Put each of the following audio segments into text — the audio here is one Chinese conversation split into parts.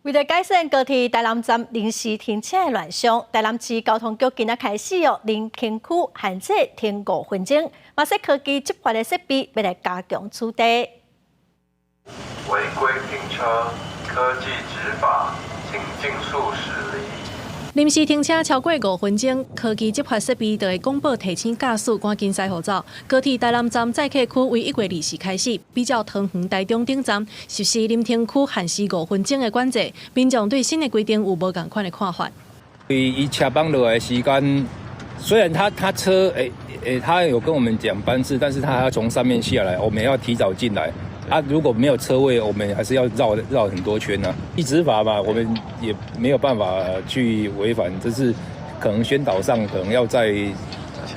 为了改善高铁台南站临时停车的乱象，台南市交通局今仔开始临停区限制停5分钟，马赛科技执法的设备要来加强处理。违规停车，科技执法，请尽速驶离。 临时停车超过5分钟，科技执法设备就会广播提醒驾驶赶紧驶后走。高铁台南站载客区为1月20日开始，比较桃园台中顶站实施临停区限时5分钟的管制。民众对新的规定有无同款的看法？伊车帮落来的时间，虽然他车他有跟我们讲班次，但是他还要从上面下来，我们要提早进来。 如果没有车位，我们还是要绕很多圈呢。一执法嘛，我们也没有办法去违反，这是可能宣导上可能要在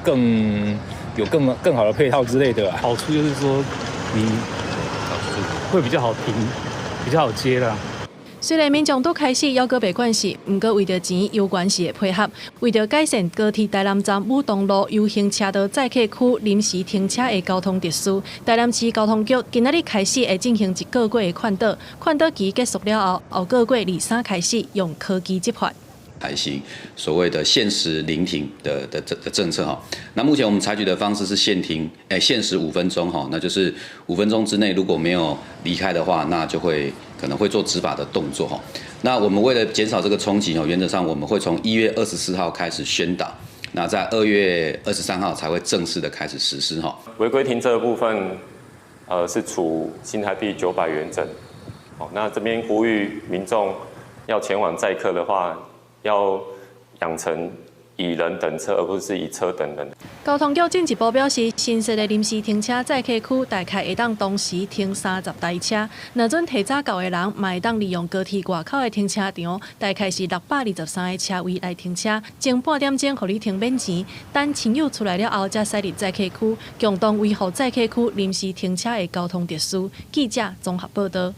更好的配套之类的。好处就是说，你会比较好停，比较好接啦。 虽然民众都开始要个别管事，不过为着钱有关系的配合，为着改善高铁台南站武东路 U 型车道载客区临时停车的交通秩序，台南市交通局今仔日开始会进行1个月的劝导，劝导期结束了后，后个月2、3开始用科技执法。 采行所谓的限时临停的政策哈，那目前我们采取的方式是限时5分钟哈，那就是5分钟之内如果没有离开的话，那就可能会做执法的动作哈。那我们为了减少这个冲击哦，原则上我们会从1月24号开始宣导，那在2月23号才会正式的开始实施哈。违规停车的部分，是处新台币900元整。好，那这边呼吁民众要前往载客的话。 要养成以人等车，而不是以车等人。交通局进一步表示，新设的临时停车载客区大概会当同时停30台车。若准提早到的人，嘛会当利用高铁外口的停车场，大概是623个车位来停车，前半点钟予你停免钱。等亲友出来了后，才驶入载客区，共同维护载客区临时停车的交通秩序。记者综合报道。